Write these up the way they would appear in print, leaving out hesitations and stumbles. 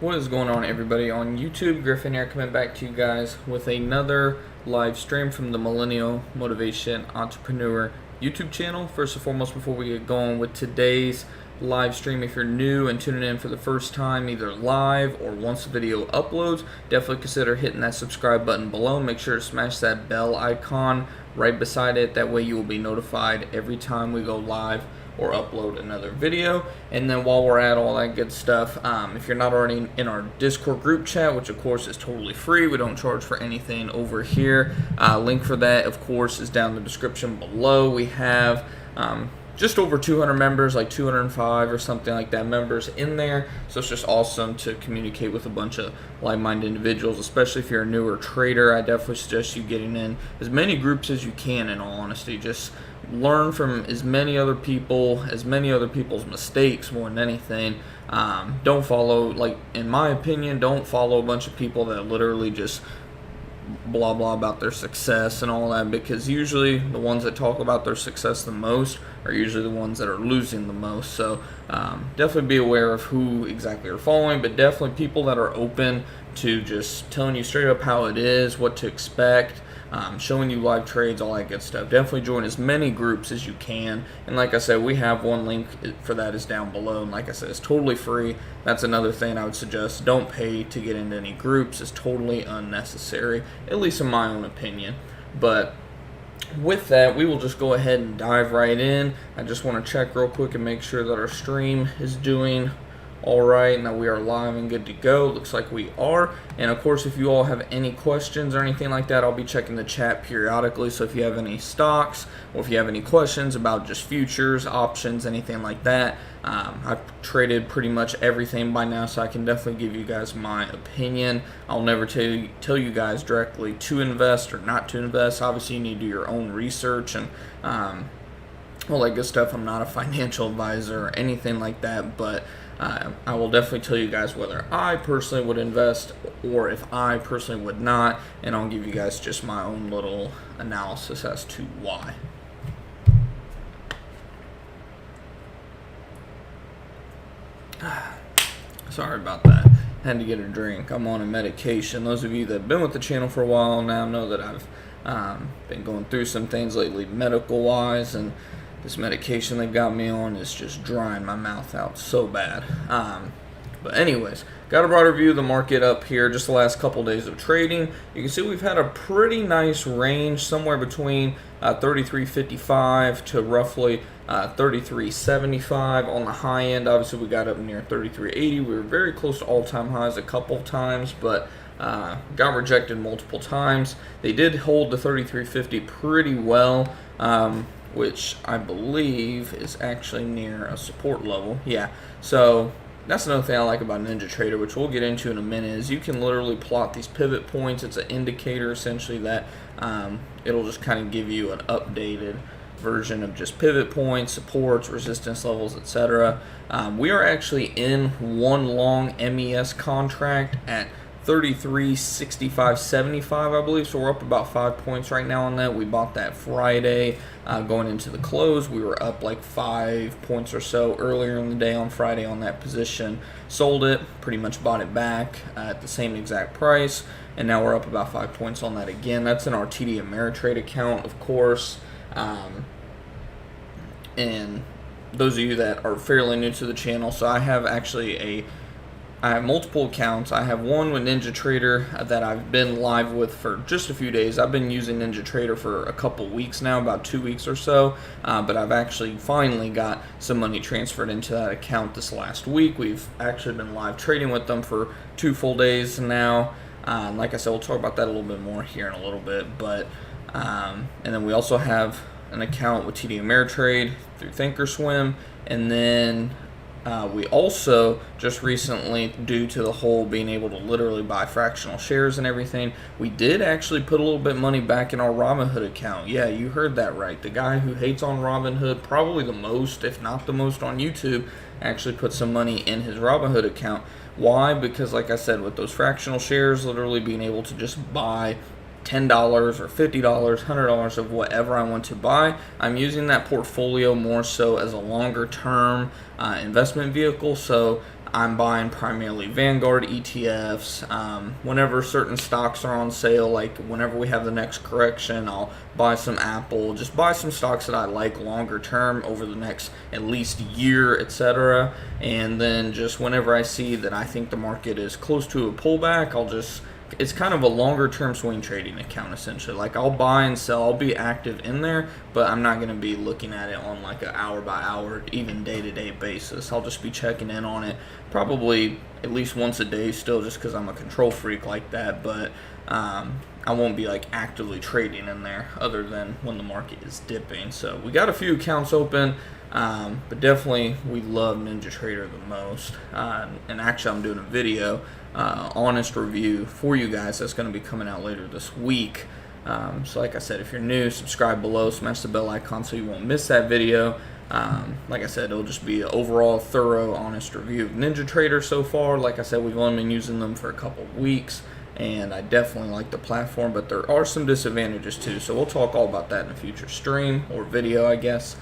What is going on, everybody on YouTube? Griffin here, coming back to you guys with another live stream from the Millennial Motivation Entrepreneur YouTube channel. First and foremost, before we get going with today's live stream, if you're new and tuning in for the first time, either live or once the video uploads, definitely consider hitting that subscribe button below. Make sure to smash that bell icon right beside it. That way you will be notified every time we go live or upload another video. And then while we're at all that good stuff, if you're not already in our Discord group chat, which of course is totally free, we don't charge for anything over here, link for that of course is down in the description below. We have just over 200 members, like 205 or something like that members in there. So it's just awesome to communicate with a bunch of like-minded individuals, especially if you're a newer trader. I definitely suggest you getting in as many groups as you can, in all honesty. Just learn from as many other people's mistakes more than anything. Don't follow, like, in my opinion, don't follow a bunch of people that literally just blah blah about their success and all that, because usually the ones that talk about their success the most are usually the ones that are losing the most. So definitely be aware of who exactly you're following, but definitely people that are open to just telling you straight up how it is, what to expect, showing you live trades, all that good stuff. Definitely join as many groups as you can. And like I said, we have one link for that is down below. And like I said, it's totally free. That's another thing I would suggest. Don't pay to get into any groups. It's totally unnecessary, at least in my own opinion. But with that, we will just go ahead and dive right in. I just want to check real quick and make sure that our stream is doing alright. Now we are live and good to go. Looks like we are. And of course, if you all have any questions or anything like that, I'll be checking the chat periodically. So if you have any stocks, or if you have any questions about just futures, options, anything like that, I've traded pretty much everything by now, so I can definitely give you guys my opinion. I'll never tell you guys directly to invest or not to invest. Obviously, you need to do your own research and all that good stuff. I'm not a financial advisor or anything like that, but I will definitely tell you guys whether I personally would invest or if I personally would not, and I'll give you guys just my own little analysis as to why. Sorry about that. Had to get a drink. I'm on a medication. Those of you that have been with the channel for a while now know that I've been going through some things lately medical-wise, and this medication they got me on is just drying my mouth out so bad. But anyways, got a broader view of the market up here, just the last couple days of trading. You can see we've had a pretty nice range, somewhere between 33.55 to roughly 33.75 on the high end. Obviously, we got up near 33.80. We were very close to all-time highs a couple of times, but got rejected multiple times. They did hold the 33.50 pretty well, which I believe is actually near a support level. Yeah, so that's another thing I like about Ninjatrader, which we'll get into in a minute, is you can literally plot these pivot points. It's an indicator essentially that it'll just kind of give you an updated version of just pivot points, supports, resistance levels, etc. We are actually in one long MES contract at 33.65.75, I believe, so we're up about 5 points right now on that. We bought that Friday going into the close. We were up like 5 points or so earlier in the day on Friday on that position. Sold it, pretty much bought it back at the same exact price, and now we're up about 5 points on that again. That's in our TD Ameritrade account, of course. And those of you that are fairly new to the channel, so I have multiple accounts. I have one with Ninjatrader that I've been live with for just a few days. I've been using Ninjatrader for a couple weeks now, about 2 weeks or so, but I've actually finally got some money transferred into that account this last week. We've actually been live trading with them for 2 full days now. Like I said, we'll talk about that a little bit more here in a little bit, but and then we also have an account with TD Ameritrade through Thinkorswim, and then we also just recently, due to the whole being able to literally buy fractional shares and everything, we did actually put a little bit of money back in our Robinhood account. Yeah, you heard that right. The guy who hates on Robinhood, probably the most, if not the most on YouTube, actually put some money in his Robinhood account. Why? Because like I said, with those fractional shares, literally being able to just buy $10 or $50, $100 of whatever I want to buy. I'm using that portfolio more so as a longer term investment vehicle. So I'm buying primarily Vanguard ETFs. Whenever certain stocks are on sale, like whenever we have the next correction, I'll buy some Apple, just buy some stocks that I like longer term over the next at least year, etc. And then just whenever I see that I think the market is close to a pullback, it's kind of a longer term swing trading account essentially. Like I'll buy and sell, I'll be active in there, but I'm not going to be looking at it on like an hour by hour, even day to day basis. I'll just be checking in on it probably at least once a day still, just because I'm a control freak like that. But I won't be like actively trading in there other than when the market is dipping. So we got a few accounts open. But definitely we love Ninjatrader the most. And actually I'm doing a video, honest review for you guys that's going to be coming out later this week. So like I said, if you're new, subscribe below, smash the bell icon so you won't miss that video. Like I said, it'll just be an overall thorough, honest review of Ninjatrader so far. Like I said, we've only been using them for a couple of weeks, and I definitely like the platform, but there are some disadvantages too. So we'll talk all about that in a future stream or video, I guess.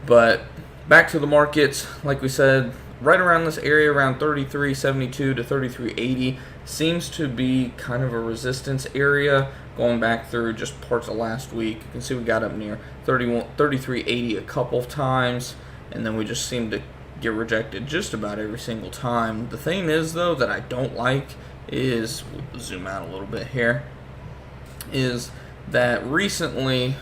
But back to the markets, like we said, right around this area, around 33.72 to 33.80, seems to be kind of a resistance area going back through just parts of last week. You can see we got up near 33.80 a couple of times, and then we just seemed to get rejected just about every single time. The thing is, though, that I don't like is, we'll zoom out a little bit here, is that recently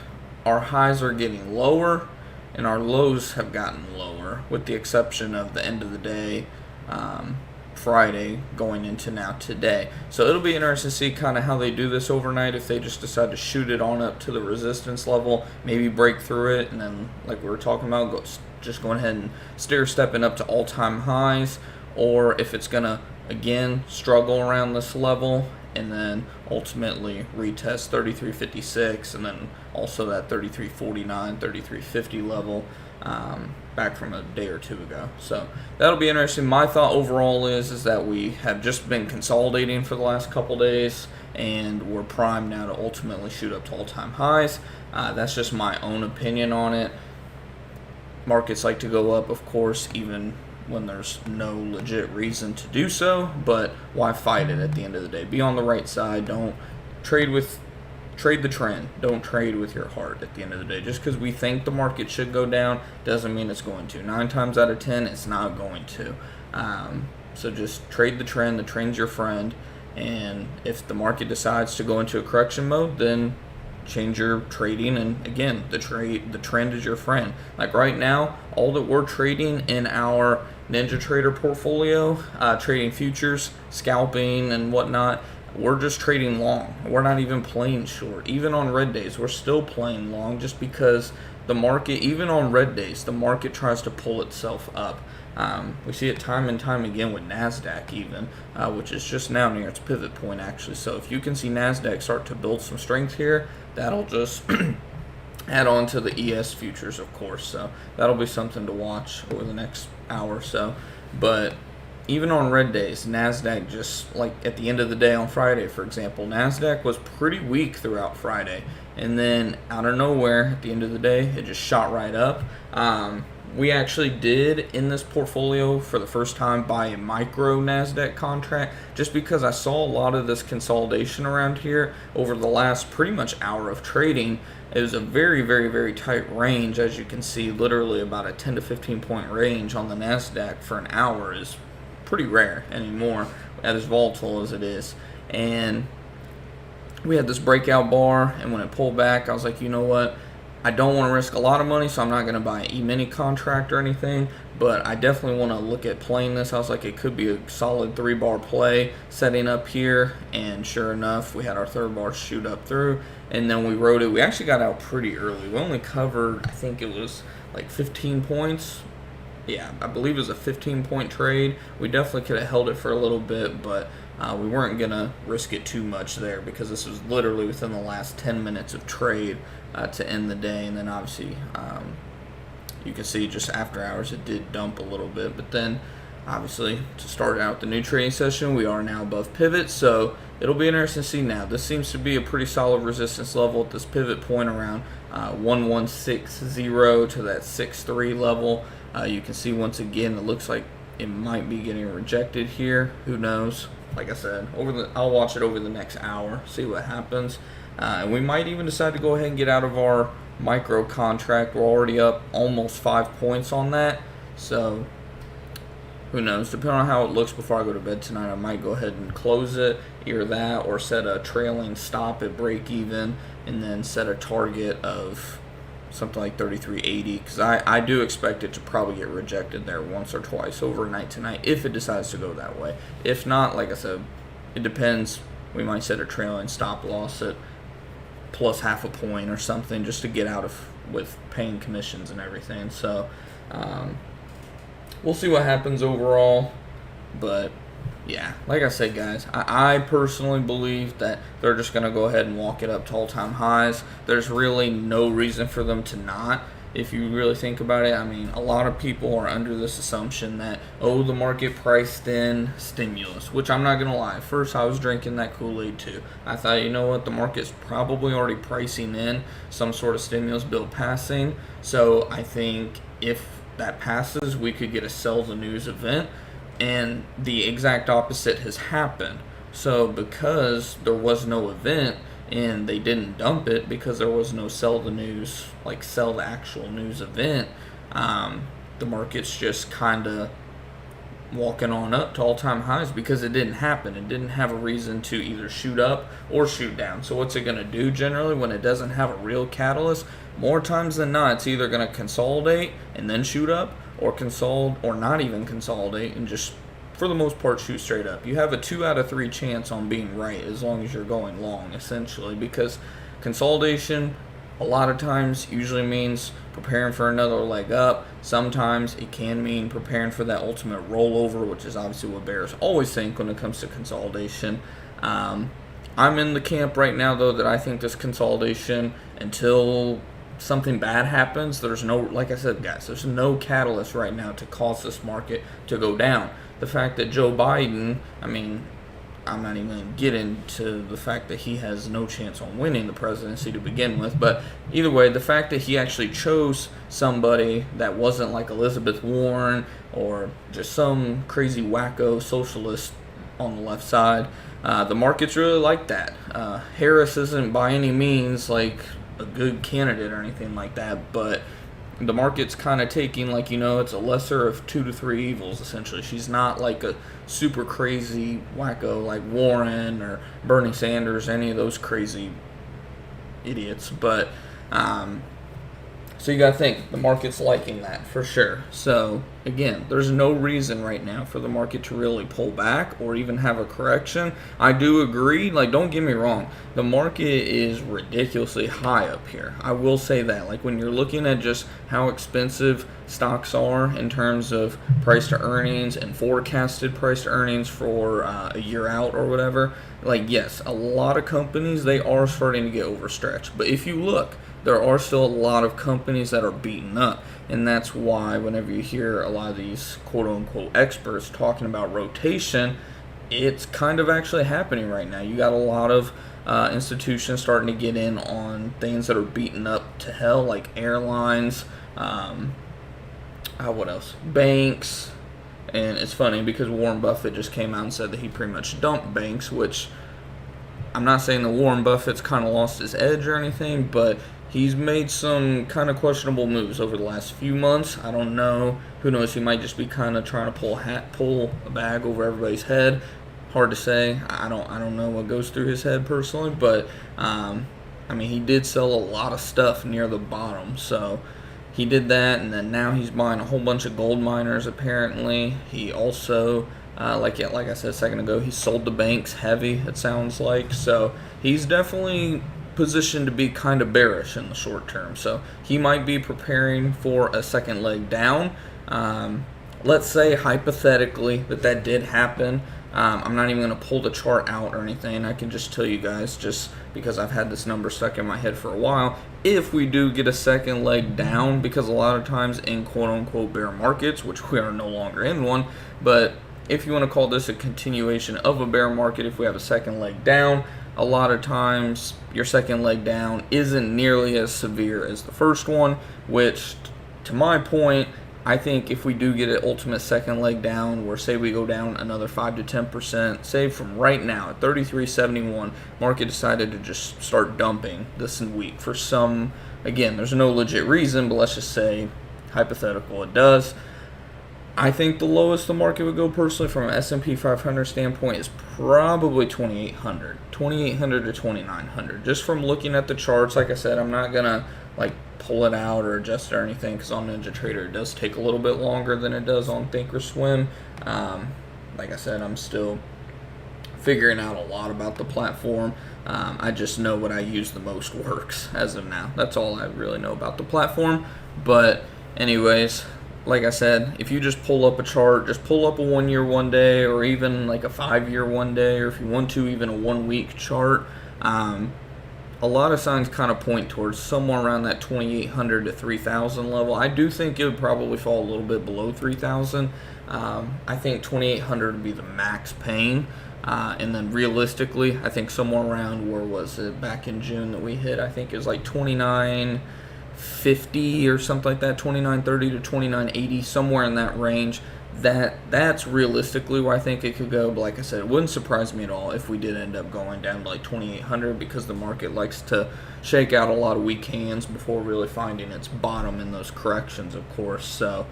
our highs are getting lower and our lows have gotten lower, with the exception of the end of the day, Friday, going into now today. So it'll be interesting to see kind of how they do this overnight, if they just decide to shoot it on up to the resistance level, maybe break through it, and then, like we were talking about, just going ahead and stepping up to all-time highs, or if it's going to, again, struggle around this level and then ultimately retest 33.56, and then also that 33.49, 33.50 level back from a day or two ago. So that'll be interesting. My thought overall is that we have just been consolidating for the last couple days, and we're primed now to ultimately shoot up to all-time highs. That's just my own opinion on it. Markets like to go up, of course, even when there's no legit reason to do so, but why fight it at the end of the day? Be on the right side. Don't trade the trend. Don't trade with your heart at the end of the day. Just because we think the market should go down doesn't mean it's going to. 9 times out of 10, it's not going to. So just trade the trend. The trend's your friend. And if the market decides to go into a correction mode, then change your trading. And again, the trend is your friend. Like right now, all that we're trading in our Ninjatrader portfolio, trading futures, scalping and whatnot, we're just trading long. We're not even playing short. Even on red days, we're still playing long, just because the market, even on red days, the market tries to pull itself up. We see it time and time again with NASDAQ even, which is just now near its pivot point actually. So if you can see NASDAQ start to build some strength here, that'll just add on to the ES futures, of course. So that'll be something to watch over the next hour or so. But even on red days, NASDAQ, just like at the end of the day on Friday, for example, NASDAQ was pretty weak throughout Friday. And then out of nowhere, at the end of the day, it just shot right up. We actually did, in this portfolio, for the first time, buy a micro NASDAQ contract, just because I saw a lot of this consolidation around here over the last pretty much hour of trading. It was a very, very, very tight range. As you can see, literally about a 10 to 15 point range on the NASDAQ for an hour is pretty rare anymore, as volatile as it is. And we had this breakout bar, and when it pulled back, I was like, you know what? I don't want to risk a lot of money, so I'm not going to buy an E-mini contract or anything, but I definitely want to look at playing this. I was like, it could be a solid 3-bar play setting up here, and sure enough, we had our 3rd bar shoot up through, and then we rode it. We actually got out pretty early. We only covered, I think it was like 15 points. Yeah, I believe it was a 15-point trade. We definitely could have held it for a little bit, but we weren't going to risk it too much there, because this was literally within the last 10 minutes of trade to end the day. And then obviously you can see just after hours it did dump a little bit, but then obviously to start out the new trading session, we are now above pivot, so it'll be interesting to see now. This seems to be a pretty solid resistance level at this pivot point around 1160 to that 63 level. You can see once again it looks like it might be getting rejected here. Who knows? Like I said, I'll watch it over the next hour, see what happens. And we might even decide to go ahead and get out of our micro contract. We're already up almost 5 points on that. So who knows? Depending on how it looks before I go to bed tonight, I might go ahead and close it, either that or set a trailing stop at break even, and then set a target of something like 33.80, because I do expect it to probably get rejected there once or twice overnight tonight if it decides to go that way. If not, like I said, it depends. We might set a trailing stop loss at plus half a point or something just to get out of with paying commissions and everything. So we'll see what happens overall. But yeah, like I said, guys, I personally believe that they're just going to go ahead and walk it up to all-time highs. There's really no reason for them to not. If you really think about it, I mean, a lot of people are under this assumption that, oh, the market priced in stimulus, which I'm not going to lie. At first, I was drinking that Kool-Aid too. I thought, you know what, the market's probably already pricing in some sort of stimulus bill passing. So I think if that passes, we could get a sell the news event. And the exact opposite has happened. So because there was no event and they didn't dump it because there was no sell the news, like sell the actual news event, the market's just kind of walking on up to all-time highs because it didn't happen. It didn't have a reason to either shoot up or shoot down. So what's it going to do generally when it doesn't have a real catalyst? More times than not, it's either going to consolidate and then shoot up, or consolidate, or not even consolidate and just, for the most part, shoot straight up. You have a 2 out of 3 chance on being right as long as you're going long, essentially, because consolidation a lot of times usually means preparing for another leg up. Sometimes it can mean preparing for that ultimate rollover, which is obviously what bears always think when it comes to consolidation. I'm in the camp right now, though, that I think this consolidation, until something bad happens, there's no, like I said, guys, there's no catalyst right now to cause this market to go down. The fact that Joe Biden, I mean, I'm not even going to get into the fact that he has no chance on winning the presidency to begin with, but either way, the fact that he actually chose somebody that wasn't like Elizabeth Warren or just some crazy wacko socialist on the left side, the markets really like that. Harris isn't by any means like a good candidate or anything like that, but the market's kind of taking, like, you know, it's a lesser of 2 to 3 evils, essentially. She's not like a super crazy wacko like Warren or Bernie Sanders, any of those crazy idiots. But so you got to think the market's liking that for sure. So again, there's no reason right now for the market to really pull back or even have a correction. I do agree, like, don't get me wrong, the market is ridiculously high up here. I will say that. Like, when you're looking at just how expensive stocks are in terms of price to earnings and forecasted price to earnings for a year out or whatever, like, yes, a lot of companies, they are starting to get overstretched. But if you look, there are still a lot of companies that are beaten up. And that's why whenever you hear a lot of these quote-unquote experts talking about rotation, it's kind of actually happening right now. You got a lot of institutions starting to get in on things that are beaten up to hell, like airlines, what else? Banks. And it's funny because Warren Buffett just came out and said that he pretty much dumped banks, which I'm not saying that Warren Buffett's kind of lost his edge or anything, but he's made some kind of questionable moves over the last few months. I don't know. Who knows? He might just be kind of trying to pull a bag over everybody's head. Hard to say. I don't know what goes through his head personally, but I mean, he did sell a lot of stuff near the bottom, so he did that, and then now he's buying a whole bunch of gold miners. Apparently, he also, like I said a second ago, he sold the banks heavy. It sounds like, so he's definitely positioned to be kind of bearish in the short term. So he might be preparing for a second leg down. Let's say hypothetically that did happen. I'm not even going to pull the chart out or anything. I can just tell you guys, just because I've had this number stuck in my head for a while, if we do get a second leg down, because a lot of times in quote-unquote bear markets, which we are no longer in one, but if you want to call this a continuation of a bear market, if we have a second leg down, a lot of times your second leg down isn't nearly as severe as the first one, which, to my point, I think if we do get an ultimate second leg down, where say we go down another 5 to 10%, say from right now at 33.71, market decided to just start dumping this week for some, again, there's no legit reason, but let's just say hypothetical it does. I think the lowest the market would go personally from an S&P 500 standpoint is probably 2,800 to 2,900. Just from looking at the charts, like I said, I'm not gonna like pull it out or adjust it or anything, because on Ninjatrader it does take a little bit longer than it does on Thinkorswim. Like I said, I'm still figuring out a lot about the platform. I just know what I use the most works as of now. That's all I really know about the platform. But anyways, like I said, if you just pull up a chart, just pull up a 1 year, 1 day, or even like a 5 year, 1 day, or if you want to, even a 1 week chart, a lot of signs kind of point towards somewhere around that 2,800 to 3,000 level. I do think it would probably fall a little bit below 3,000. I think 2,800 would be the max pain. And then realistically, I think somewhere around, where was it back in June that we hit? I think it was like 29.50 or something like that, 29.30 to 29.80, somewhere in that range. That's realistically where I think it could go. But like I said, it wouldn't surprise me at all if we did end up going down to like 2,800, because the market likes to shake out a lot of weak hands before really finding its bottom in those corrections, of course. So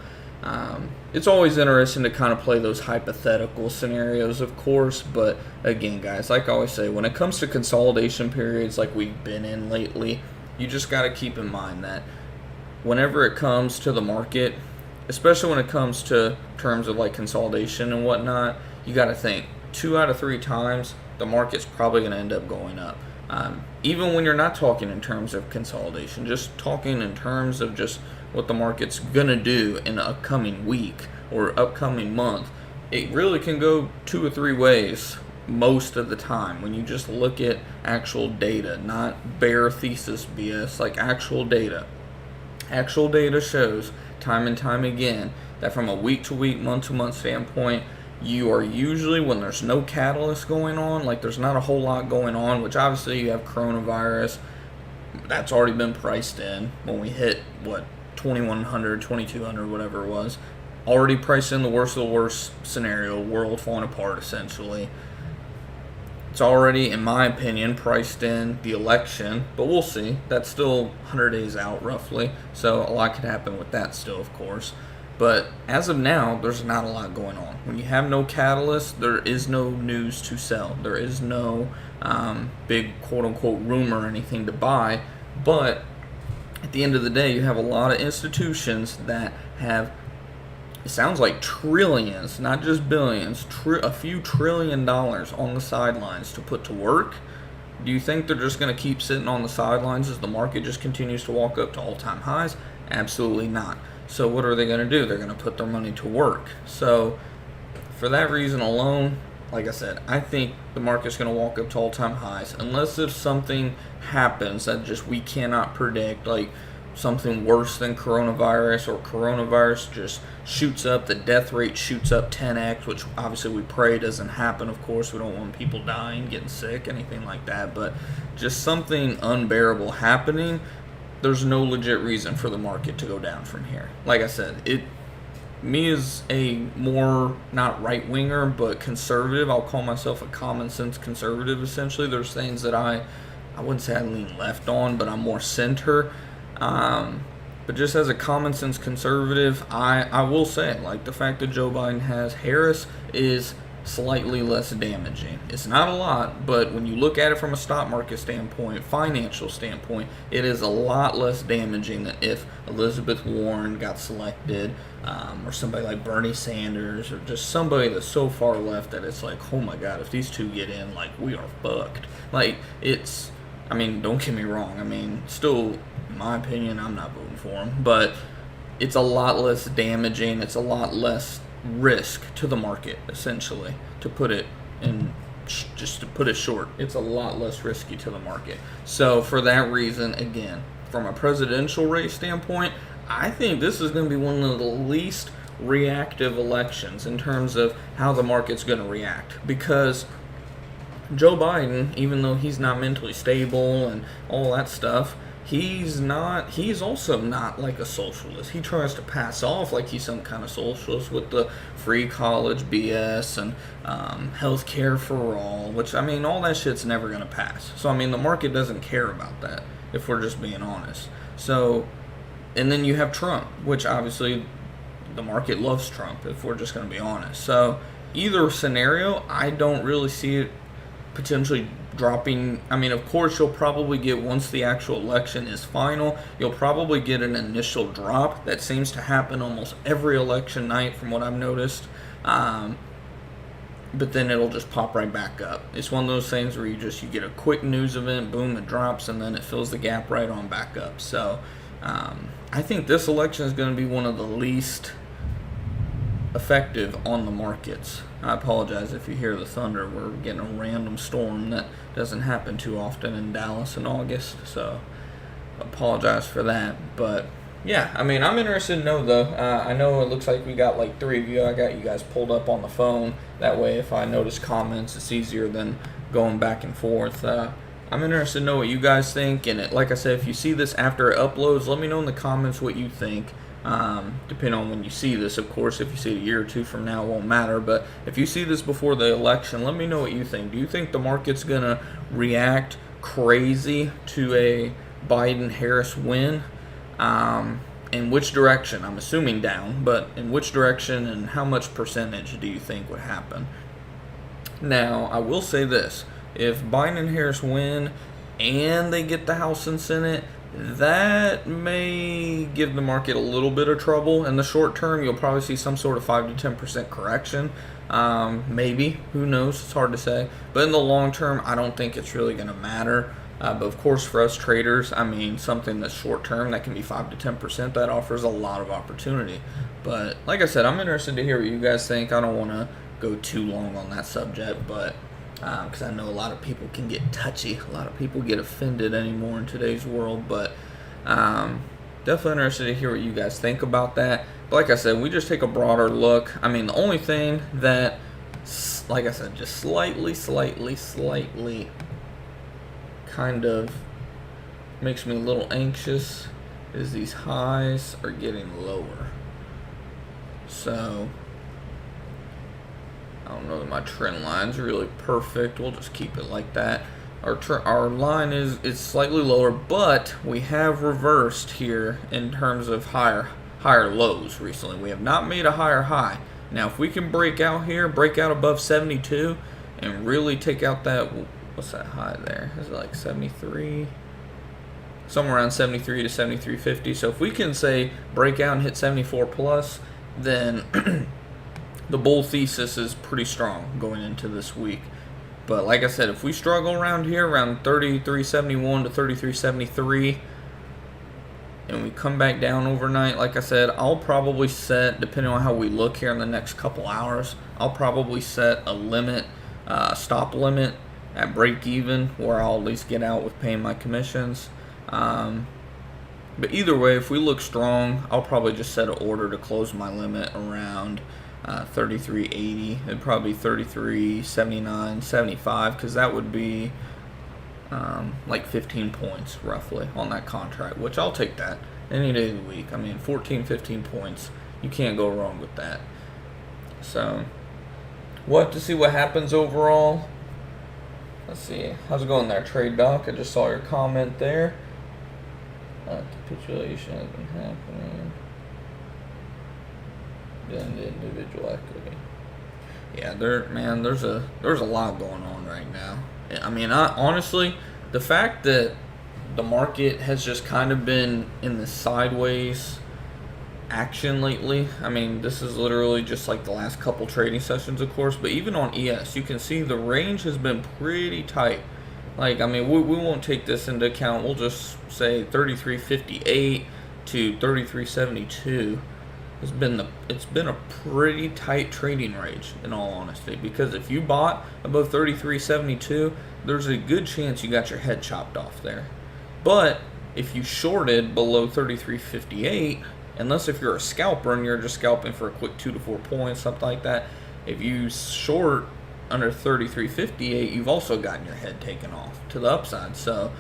it's always interesting to kind of play those hypothetical scenarios, of course. But again, guys, like I always say, when it comes to consolidation periods like we've been in lately, you just got to keep in mind that whenever it comes to the market, especially when it comes to terms of like consolidation and whatnot, you got to think 2 out of 3 times the market's probably going to end up going up. Even when you're not talking in terms of consolidation, just talking in terms of just what the market's going to do in the upcoming week or upcoming month, it really can go 2 or 3 ways most of the time when you just look at actual data, not bare thesis BS, like actual data. Actual data shows time and time again that from a week to week, month to month standpoint, you are usually, when there's no catalyst going on, like there's not a whole lot going on, which obviously you have coronavirus, that's already been priced in when we hit, 2,100, 2,200, whatever it was, already priced in the worst of the worst scenario, world falling apart essentially. It's already, in my opinion, priced in the election, but we'll see. That's still 100 days out, roughly, so a lot could happen with that still, of course. But as of now, there's not a lot going on. When you have no catalyst, there is no news to sell. There is no big quote-unquote rumor or anything to buy. But at the end of the day, you have a lot of institutions that have, it sounds like trillions, not just billions, a few $1 trillion on the sidelines to put to work. Do you think they're just going to keep sitting on the sidelines as the market just continues to walk up to all-time highs? Absolutely not. So what are they going to do? They're going to put their money to work. So for that reason alone, like I said, I think the market's going to walk up to all-time highs unless if something happens that just we cannot predict, like something worse than coronavirus, or coronavirus just shoots up, the death rate shoots up 10x, which obviously we pray doesn't happen, of course. We don't want people dying, getting sick, anything like that, but just something unbearable happening, there's no legit reason for the market to go down from here. Like I said, me as a more, not right-winger, but conservative, I'll call myself a common sense conservative essentially. There's things that I wouldn't say I lean left on, but I'm more center. But just as a common sense conservative, I will say, like, the fact that Joe Biden has Harris is slightly less damaging. It's not a lot, but when you look at it from a stock market standpoint, financial standpoint, it is a lot less damaging than if Elizabeth Warren got selected, or somebody like Bernie Sanders, or just somebody that's so far left that it's like, oh my God, if these two get in, like, we are fucked. Like, it's, I mean, don't get me wrong. I mean, still, in my opinion, I'm not voting for him, but it's a lot less damaging. It's a lot less risk to the market, essentially, to put it in, just to put it short. It's a lot less risky to the market. So for that reason, again, from a presidential race standpoint, I think this is going to be one of the least reactive elections in terms of how the market's going to react, because Joe Biden, even though he's not mentally stable and all that stuff, he's also not like a socialist. He tries to pass off like he's some kind of socialist with the free college BS and health care for all, which, I mean, all that shit's never going to pass. So, I mean, the market doesn't care about that, if we're just being honest. So, and then you have Trump, which obviously the market loves Trump, if we're just going to be honest. So, either scenario, I don't really see it potentially dropping. I mean, of course, you'll probably get, once the actual election is final, you'll probably get an initial drop. That seems to happen almost every election night from what I've noticed. But then it'll just pop right back up. It's one of those things where you get a quick news event, boom, it drops, and then it fills the gap right on back up. So I think this election is going to be one of the least effective on the markets. I apologize if you hear the thunder. We're getting a random storm that doesn't happen too often in Dallas in August, so apologize for that. But yeah, I mean, I'm interested to know though. I know it looks like we got like 3 of you. I got you guys pulled up on the phone. That way, if I notice comments, it's easier than going back and forth. I'm interested to know what you guys think, and like I said, if you see this after it uploads, let me know in the comments what you think. Depending on when you see this, of course. If you see it a year or 2 from now, it won't matter. But if you see this before the election, let me know what you think. Do you think the market's going to react crazy to a Biden-Harris win? In which direction? I'm assuming down, but in which direction and how much percentage do you think would happen? Now, I will say this. If Biden and Harris win and they get the House and Senate, that may give the market a little bit of trouble. In the short term, you'll probably see some sort of 5 to 10% correction. Maybe. Who knows? It's hard to say. But in the long term, I don't think it's really going to matter. But of course, for us traders, I mean, something that's short term that can be 5 to 10%, that offers a lot of opportunity. But like I said, I'm interested to hear what you guys think. I don't want to go too long on that subject, but because I know a lot of people can get touchy. A lot of people get offended anymore in today's world, but definitely interested to hear what you guys think about that. But like I said, we just take a broader look. I mean, the only thing that, like I said, just slightly kind of makes me a little anxious is these highs are getting lower. So I don't know that my trend line's really perfect. We'll just keep it like that. Our line is slightly lower, but we have reversed here in terms of higher lows recently. We have not made a higher high. Now, if we can break out here, break out above 72, and really take out that, what's that high there? Is it like 73? Somewhere around 73 to 73.50. So if we can say break out and hit 74 plus, then the bull thesis is pretty strong going into this week. But like I said, if we struggle around here, around 33.71 to 33.73, and we come back down overnight, like I said, I'll probably set, depending on how we look here in the next couple hours, I'll probably set a limit, stop limit at break even, where I'll at least get out with paying my commissions. But either way, if we look strong, I'll probably just set an order to close my limit around 33.80. It'd probably be 33.79, 75, because that would be like 15 points roughly on that contract, which I'll take that any day of the week. I mean, 14, 15 points. You can't go wrong with that. So we'll have to see what happens overall. Let's see. How's it going there, Trade Doc? I just saw your comment there. Capitulation has been happening. Then the individual equity. Yeah, there's a lot going on right now. I mean, honestly, the fact that the market has just kind of been in the sideways action lately. I mean, this is literally just like the last couple trading sessions, of course, but even on ES, you can see the range has been pretty tight. Like, I mean, we won't take this into account. We'll just say 33.58 to 33.72. It's been a pretty tight trading range, in all honesty, because if you bought above 33.72, there's a good chance you got your head chopped off there. But if you shorted below 33.58, unless if you're a scalper and you're just scalping for a quick 2 to 4 points, something like that, if you short under 33.58, you've also gotten your head taken off to the upside. So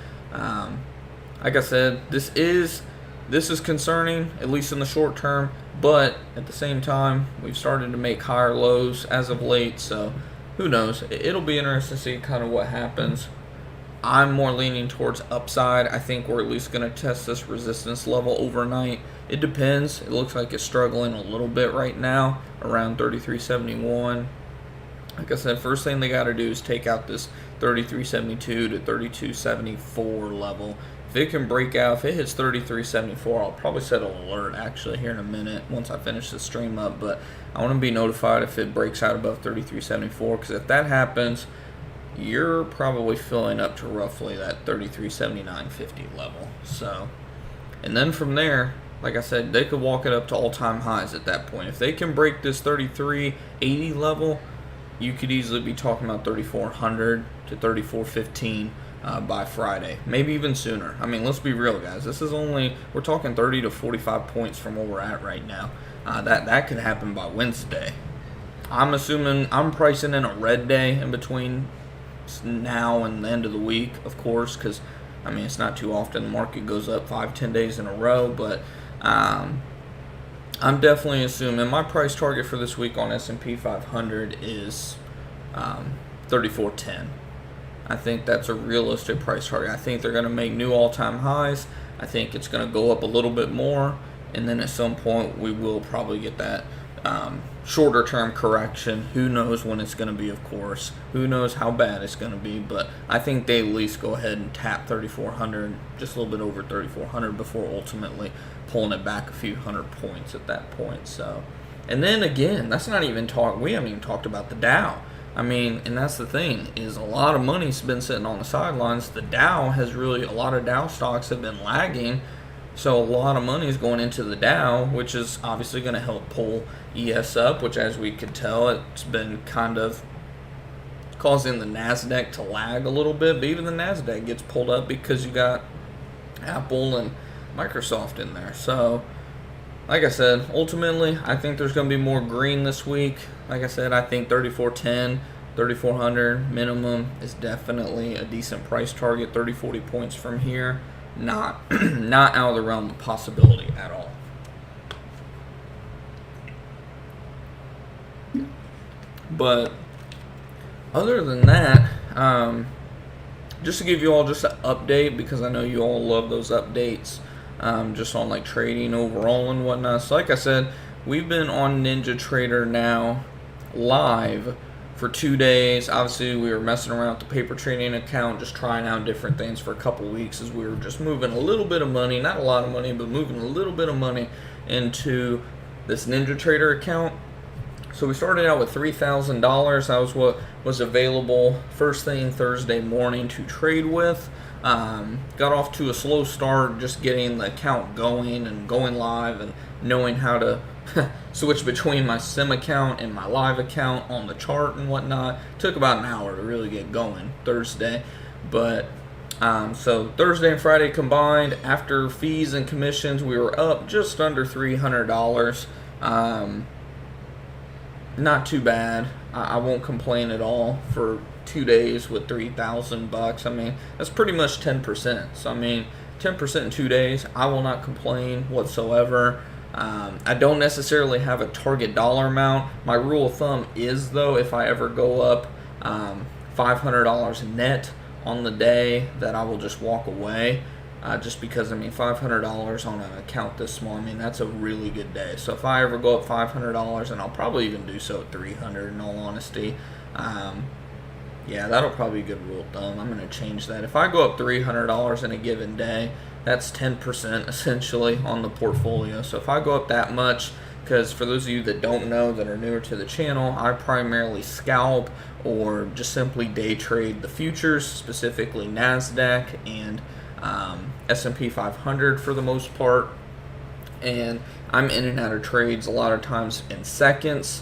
like I said, this is concerning, at least in the short term, but at the same time, we've started to make higher lows as of late, so who knows? It'll be interesting to see kind of what happens. I'm more leaning towards upside. I think we're at least going to test this resistance level overnight. It depends. It looks like it's struggling a little bit right now, around 33.71. Like I said, first thing they got to do is take out this 33.72 to 32.74 level. If it can break out, if it hits 33.74, I'll probably set an alert actually here in a minute once I finish the stream up. But I want to be notified if it breaks out above 33.74, because if that happens, you're probably filling up to roughly that 33.79.50 level. So, and then from there, like I said, they could walk it up to all-time highs at that point. If they can break this 33.80 level, you could easily be talking about 3,400 to 3,415 by Friday, maybe even sooner. I mean, let's be real, guys. This is only, we're talking 30 to 45 points from where we're at right now. That could happen by Wednesday. I'm assuming, I'm pricing in a red day in between now and the end of the week, of course, because I mean, it's not too often the market goes up 5-10 days in a row, but I'm definitely assuming my price target for this week on S&P 500 is 34.10. I think that's a realistic price target. I think they're going to make new all-time highs. I think it's going to go up a little bit more, and then at some point we will probably get that shorter term correction. Who knows when it's going to be, of course. Who knows how bad it's going to be, but I think they at least go ahead and tap 3,400, just a little bit over 3,400 before ultimately pulling it back a few hundred points at that point. So, and then again, that's not even we haven't even talked about the Dow. I mean, and that's the thing, is a lot of money's been sitting on the sidelines. The Dow has really, a lot of Dow stocks have been lagging. So a lot of money is going into the Dow, which is obviously going to help pull ES up, which, as we could tell, it's been kind of causing the NASDAQ to lag a little bit. But even the NASDAQ gets pulled up because you got Apple and Microsoft in there. So, like I said, ultimately, I think there's going to be more green this week. Like I said, I think 34.10, 3,400 minimum is definitely a decent price target. 30-40 points from here, not out of the realm of possibility at all. But other than that, just to give you all just an update, because I know you all love those updates, just on like trading overall and whatnot. So like I said, we've been on Ninjatrader now live for 2 days. Obviously, we were messing around with the paper trading account, just trying out different things for a couple weeks as we were just moving a little bit of money, not a lot of money, but moving a little bit of money into this Ninjatrader account. So we started out with $3,000. That was what was available first thing Thursday morning to trade with. Got off to a slow start, just getting the account going and going live and knowing how to switch between my sim account and my live account on the chart and whatnot. Took about an hour to really get going Thursday. But so Thursday and Friday combined, after fees and commissions, we were up just under $300. Not too bad. I won't complain at all for 2 days with $3,000. I mean, that's pretty much 10%. So I mean, 10% in 2 days, I will not complain whatsoever. I don't necessarily have a target dollar amount. My rule of thumb is, though, if I ever go up $500 net on the day, that I will just walk away. Just because, I mean, $500 on an account this small, I mean, that's a really good day. So if I ever go up $500, and I'll probably even do so at $300 in all honesty, yeah, that'll probably be a good rule of thumb. I'm going to change that. If I go up $300 in a given day, that's 10% essentially on the portfolio. So if I go up that much, because for those of you that don't know, that are newer to the channel, I primarily scalp or just simply day trade the futures, specifically NASDAQ and S&P 500 for the most part. And I'm in and out of trades a lot of times in seconds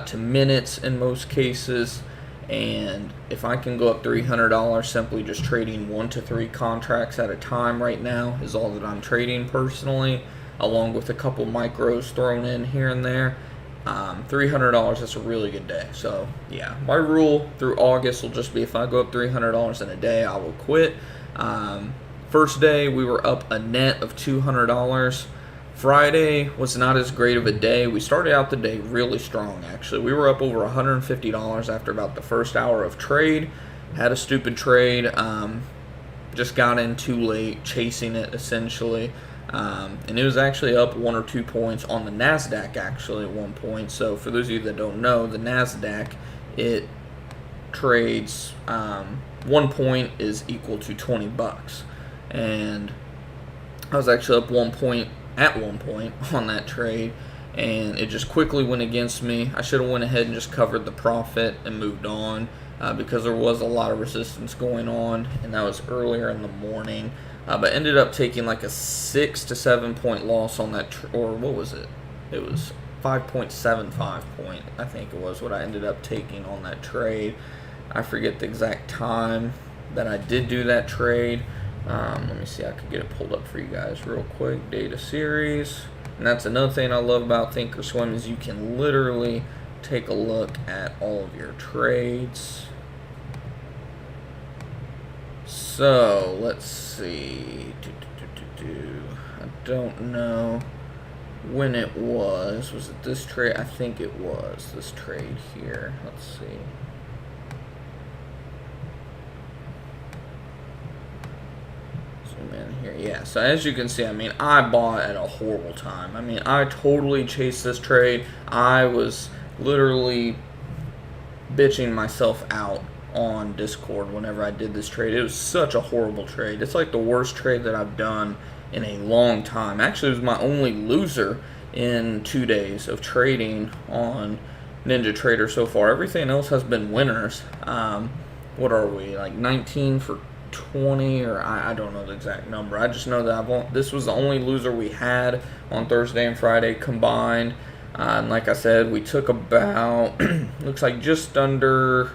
to minutes in most cases. And if I can go up $300 simply just trading 1 to 3 contracts at a time right now is all that I'm trading personally, along with a couple micros thrown in here and there. $300, that's a really good day. So yeah, my rule through August will just be, if I go up $300 in a day, I will quit. First day, we were up a net of $200. Friday was not as great of a day. We started out the day really strong, actually. We were up over $150 after about the first hour of trade. Had a stupid trade. Just got in too late, chasing it essentially. And it was actually up 1 or 2 points on the NASDAQ actually at one point. So for those of you that don't know, the NASDAQ, it trades 1 point is equal to $20. And I was actually up 1 point at one point on that trade, and it just quickly went against me. I should have went ahead and just covered the profit and moved on because there was a lot of resistance going on, and that was earlier in the morning. But ended up taking like a 6 to 7 point loss on that, or what was it? It was 5.75 point, I think it was what I ended up taking on that trade. I forget the exact time that I did do that trade. Let me see, I could get it pulled up for you guys real quick. Data series. And that's another thing I love about Thinkorswim is you can literally take a look at all of your trades. So, let's see. I don't know when it was. Was it this trade? I think it was this trade here. Let's see. In here, yeah. So as you can see, I mean, I bought at a horrible time. I mean, I totally chased this trade. I was literally bitching myself out on Discord whenever I did this trade. It was such a horrible trade. It's like the worst trade that I've done in a long time. Actually, it was my only loser in 2 days of trading on Ninjatrader so far. Everything else has been winners. What are we, like 19 for 20, or I don't know the exact number. I just know that this was the only loser we had on Thursday and Friday combined. And like I said, we took about looks like just under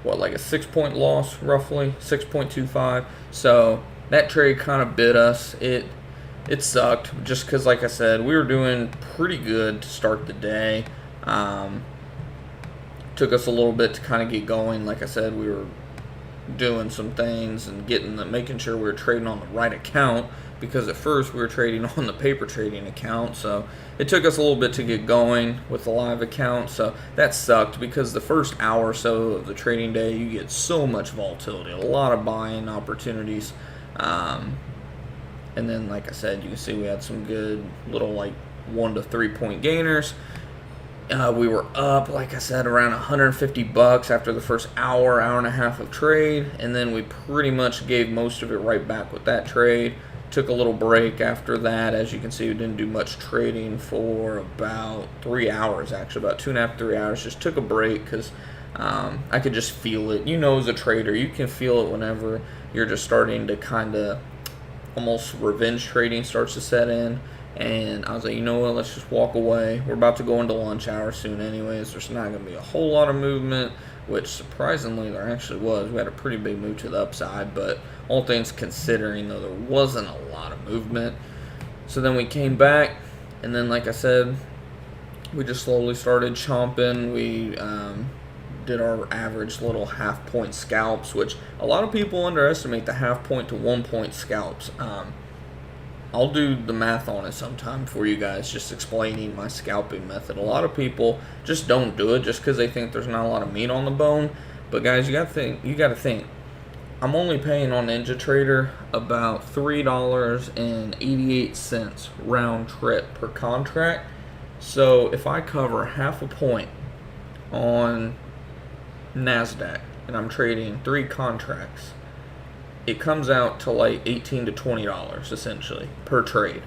like a 6 point loss, roughly 6.25. So that trade kind of bit us. It sucked just because, like I said, we were doing pretty good to start the day. Took us a little bit to kind of get going. Like I said, we were doing some things and making sure we were trading on the right account, because at first we were trading on the paper trading account, so it took us a little bit to get going with the live account. So that sucked because the first hour or so of the trading day you get so much volatility, a lot of buying opportunities, and then like I said, you can see we had some good little like 1 to 3 point gainers. We were up, like I said, around $150 after the first hour and a half of trade, and then we pretty much gave most of it right back with that trade. Took a little break after that. As you can see, we didn't do much trading for about 3 hours, actually, about 2.5 to 3 hours. Just took a break because I could just feel it. You know, as a trader, you can feel it whenever you're just starting to kind of almost revenge trading starts to set in. And I was like, you know what, let's just walk away. We're about to go into lunch hour soon anyways. There's not going to be a whole lot of movement, which surprisingly there actually was. We had a pretty big move to the upside, but all things considering, though, there wasn't a lot of movement. So then we came back, and then like I said, we just slowly started chomping. We did our average little half point scalps, which a lot of people underestimate the half point to 1 point scalps. I'll do the math on it sometime for you guys, just explaining my scalping method. A lot of people just don't do it just because they think there's not a lot of meat on the bone. But guys, you got to think. I'm only paying on Ninjatrader about $3.88 round trip per contract. So if I cover half a point on NASDAQ and I'm trading 3 contracts, it comes out to like $18 to $20 essentially per trade.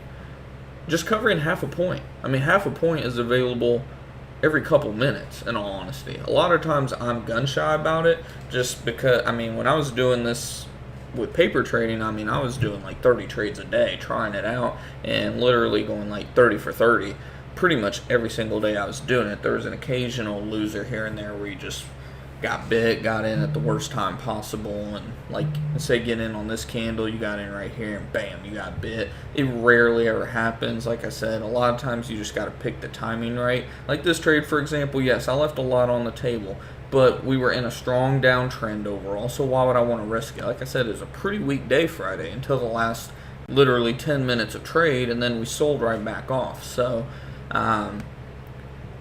Just covering half a point. I mean, half a point is available every couple minutes, in all honesty. A lot of times I'm gun shy about it just because, I mean, when I was doing this with paper trading, I mean, I was doing like 30 trades a day, trying it out, and literally going like 30 for 30 pretty much every single day I was doing it. There was an occasional loser here and there where you just got bit, got in at the worst time possible, and like, say get in on this candle, you got in right here, and bam, you got bit. It rarely ever happens. Like I said, a lot of times you just got to pick the timing right. Like this trade, for example, yes, I left a lot on the table, but we were in a strong downtrend overall, so why would I want to risk it? Like I said, it was a pretty weak day Friday until the last literally 10 minutes of trade, and then we sold right back off. So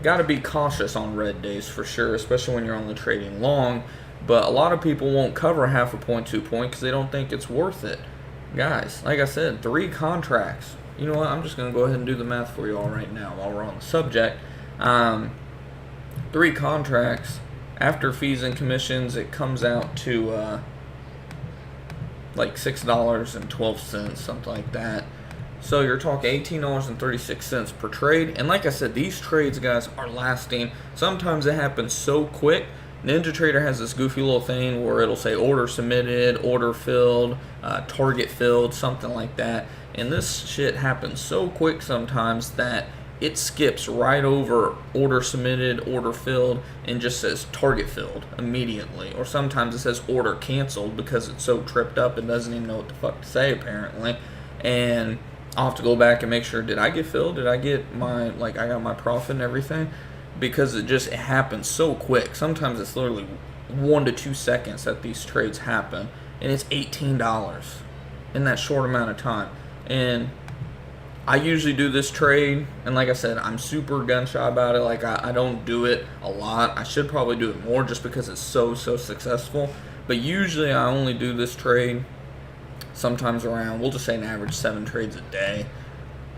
got to be cautious on red days for sure, especially when you're only trading long. But a lot of people won't cover half a point, 2 point, because they don't think it's worth it. Guys, like I said, 3 contracts. You know what? I'm just going to go ahead and do the math for you all right now while we're on the subject. 3 contracts. After fees and commissions, it comes out to like $6.12, something like that. So you're talking $18.36 per trade. And like I said, these trades, guys, are lasting. Sometimes it happens so quick. Ninjatrader has this goofy little thing where it'll say order submitted, order filled, target filled, something like that. And this shit happens so quick sometimes that it skips right over order submitted, order filled, and just says target filled immediately. Or sometimes it says order canceled because it's so tripped up it doesn't even know what the fuck to say apparently. And I'll have to go back and make sure, did I get filled? Did I get my, like, I got my profit and everything? Because it happens so quick. Sometimes it's literally 1 to 2 seconds that these trades happen. And it's $18 in that short amount of time. And I usually do this trade, and like I said, I'm super gun shy about it. Like, I don't do it a lot. I should probably do it more just because it's so successful. But usually I only do this trade sometimes around, we'll just say an average 7 trades a day.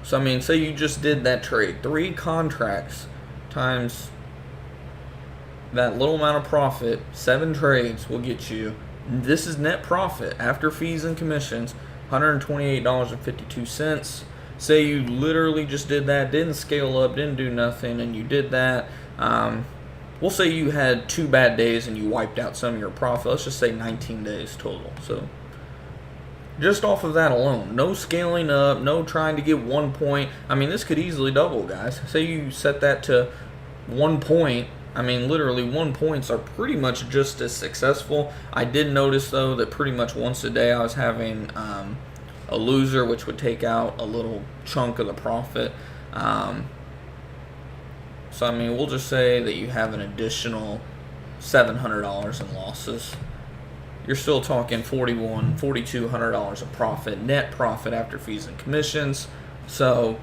So I mean, say you just did that trade, 3 contracts times that little amount of profit, 7 trades will get you, this is net profit after fees and commissions, $128.52. Say you literally just did that, didn't scale up, didn't do nothing, and you did that. We'll say you had 2 bad days and you wiped out some of your profit. Let's just say 19 days total. So just off of that alone, no scaling up, no trying to get 1 point. I mean, this could easily double, guys. Say you set that to 1 point. I mean, literally 1 points are pretty much just as successful. I did notice, though, that pretty much once a day I was having a loser, which would take out a little chunk of the profit. So, I mean, we'll just say that you have an additional $700 in losses. You're still talking $4,200 of profit, net profit after fees and commissions. So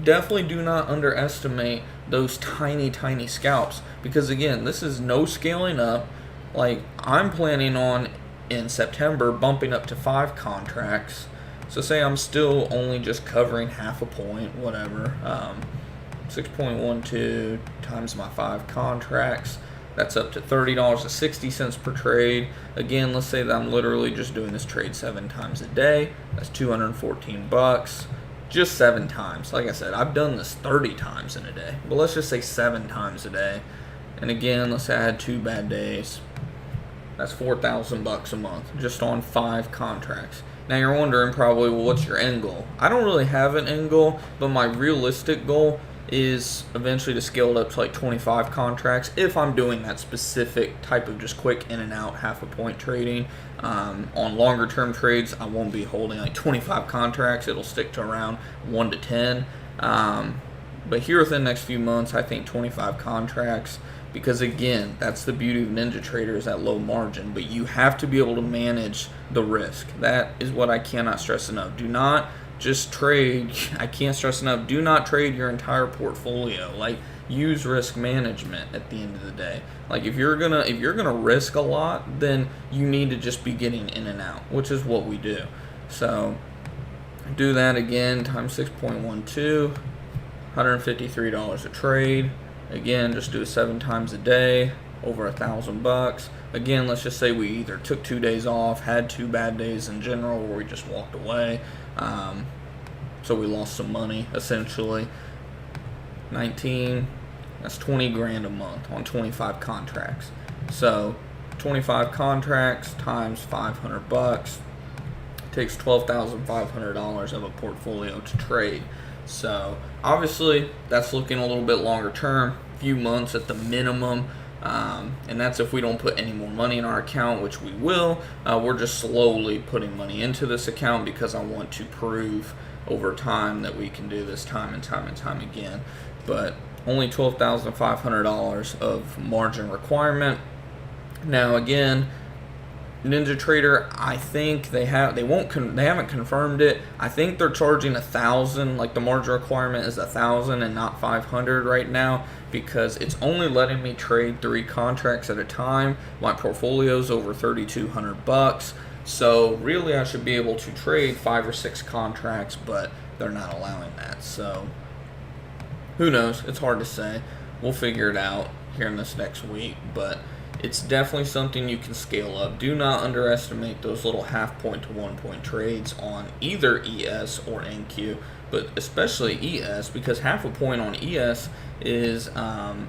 definitely do not underestimate those tiny scalps, because again, this is no scaling up. Like, I'm planning on in September bumping up to 5 contracts. So say I'm still only just covering half a point, whatever. 6.12 times my 5 contracts. That's up to $30.60 per trade. Again, let's say that I'm literally just doing this trade 7 times a day. That's $214. Just 7 times. Like I said, I've done this 30 times in a day. But let's just say 7 times a day. And again, let's say I had 2 bad days. That's $4,000 a month just on 5 contracts. Now you're wondering probably, well, what's your end goal? I don't really have an end goal, but my realistic goal is eventually to scale it up to like 25 contracts if I'm doing that specific type of just quick in and out half a point trading. On longer term trades, I won't be holding like 25 contracts. It'll stick to around 1 to 10. But here within the next few months, I think 25 contracts, because again, that's the beauty of Ninjatrader, is at low margin, but you have to be able to manage the risk. That is what I cannot stress enough. Do not just trade. I can't stress enough. Do not trade your entire portfolio. Like, use risk management at the end of the day. Like, if you're gonna risk a lot, then you need to just be getting in and out, which is what we do. So do that again, times 6.12, $153 a trade. Again, just do it 7 times a day, over $1,000. Again, let's just say we either took 2 days off, had 2 bad days in general, or we just walked away. So we lost some money, essentially. 19, that's 20 grand a month on 25 contracts. So 25 contracts times $500 takes $12,500 of a portfolio to trade. So obviously that's looking a little bit longer term, few months at the minimum. And that's if we don't put any more money in our account, which we will. We're just slowly putting money into this account because I want to prove over time that we can do this time and time and time again. But only $12,500 of margin requirement. Now again, Ninjatrader, I think they haven't confirmed it. I think they're charging 1,000, like the margin requirement is 1,000 and not 500 right now, because it's only letting me trade 3 contracts at a time. My portfolio's over 3,200 bucks, so really I should be able to trade 5 or 6 contracts, but they're not allowing that. So who knows? It's hard to say. We'll figure it out here in this next week, but it's definitely something you can scale up. Do not underestimate those little half point to 1 point trades on either ES or NQ, but especially ES, because half a point on ES is a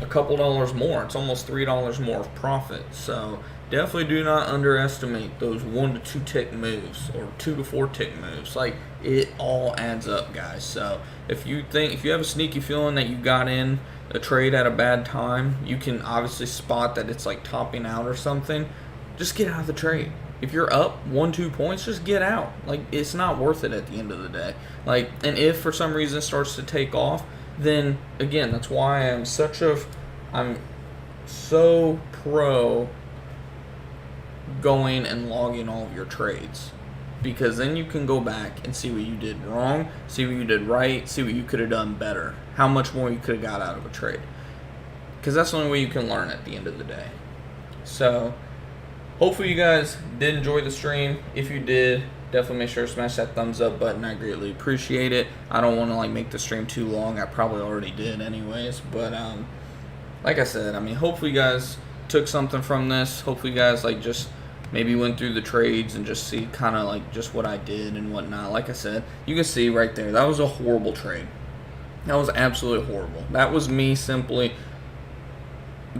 couple dollars more. It's almost $3 more of profit. So definitely do not underestimate those 1 to 2 tick moves or 2 to 4 tick moves. Like, it all adds up, guys. So if you have a sneaky feeling that you got in a trade at a bad time, you can obviously spot that it's like topping out or something, just get out of the trade. If you're up 1-2 points, just get out. Like, it's not worth it at the end of the day. Like, and if for some reason it starts to take off, then again, that's why I'm so pro going and logging all of your trades, because then you can go back and see what you did wrong, see what you did right, see what you could have done better, how much more you could have got out of a trade, because that's the only way you can learn at the end of the day. So hopefully you guys did enjoy the stream. If you did, definitely make sure to smash that thumbs up button. I greatly appreciate it. I don't want to make the stream too long. I probably already did anyways, but like I said, hopefully you guys took something from this. Hopefully you guys just maybe went through the trades and just see kind of just what I did and whatnot. Like I said, you can see right there, that was a horrible trade. That was absolutely horrible. That was me simply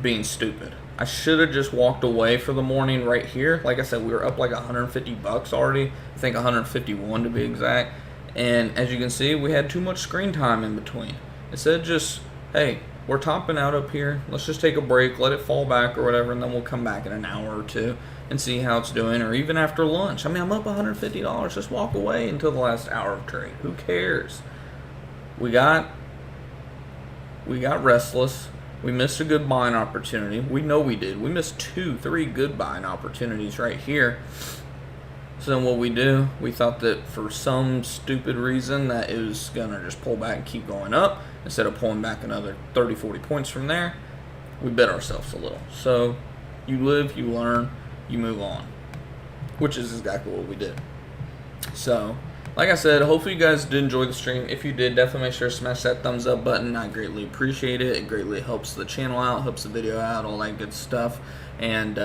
being stupid. I should have just walked away for the morning right here. Like I said, we were up like 150 bucks already. I think 151 to be exact. And as you can see, we had too much screen time in between. Instead of just, hey, we're topping out up here, let's just take a break, let it fall back or whatever, and then we'll come back in an hour or two and see how it's doing, or even after lunch. I'm up $150. Just walk away until the last hour of trade. Who cares? We got restless. We missed a good buying opportunity. We know we did. We missed 2-3 good buying opportunities right here. So then what we do, we thought that for some stupid reason that it was going to just pull back and keep going up. Instead of pulling back another 30-40 points from there, we bet ourselves a little. So you live, you learn, you move on, which is exactly what we did. So like I said, hopefully you guys did enjoy the stream. If you did, definitely make sure to smash that thumbs up button. I greatly appreciate it. It greatly helps the channel out, helps the video out, all that good stuff. And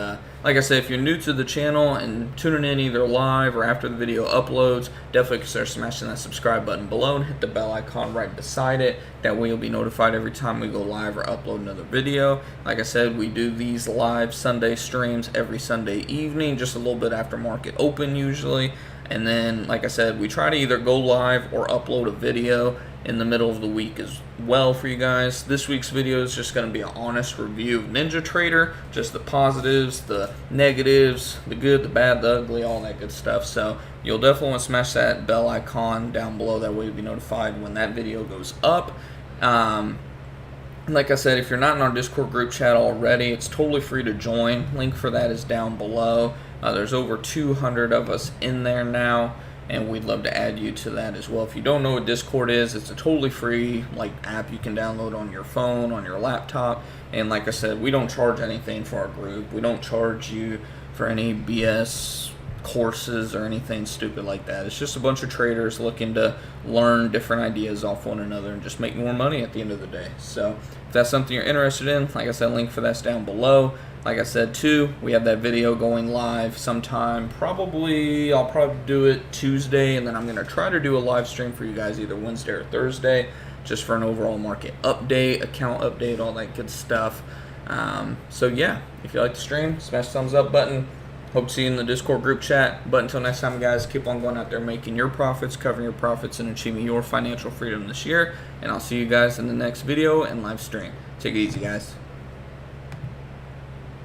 like I said, if you're new to the channel and tuning in either live or after the video uploads, definitely consider smashing that subscribe button below and hit the bell icon right beside it. That way you'll be notified every time we go live or upload another video. Like I said, we do these live Sunday streams every Sunday evening, just a little bit after market open usually. And then, like I said, we try to either go live or upload a video in the middle of the week as well for you guys. This week's video is just going to be an honest review of Ninjatrader, just the positives, the negatives, the good, the bad, the ugly, all that good stuff. So you'll definitely want to smash that bell icon down below. That way you'll be notified when that video goes up. Like I said, if you're not in our Discord group chat already, it's totally free to join. Link for that is down below. There's over 200 of us in there now, and we'd love to add you to that as well. If you don't know what Discord is, it's a totally free app you can download on your phone, on your laptop. And like I said, we don't charge anything for our group. We don't charge you for any BS courses or anything stupid like that. It's just a bunch of traders looking to learn different ideas off one another and just make more money at the end of the day. So if that's something you're interested in, like I said, link for that's down below. Like I said too, we have that video going live sometime. I'll probably do it Tuesday, and then I'm going to try to do a live stream for you guys either Wednesday or Thursday, just for an overall market update, account update, all that good stuff. So yeah, if you like the stream, smash the thumbs up button. Hope to see you in the Discord group chat. But until next time, guys, keep on going out there making your profits, covering your profits, and achieving your financial freedom this year. And I'll see you guys in the next video and live stream. Take it easy, guys.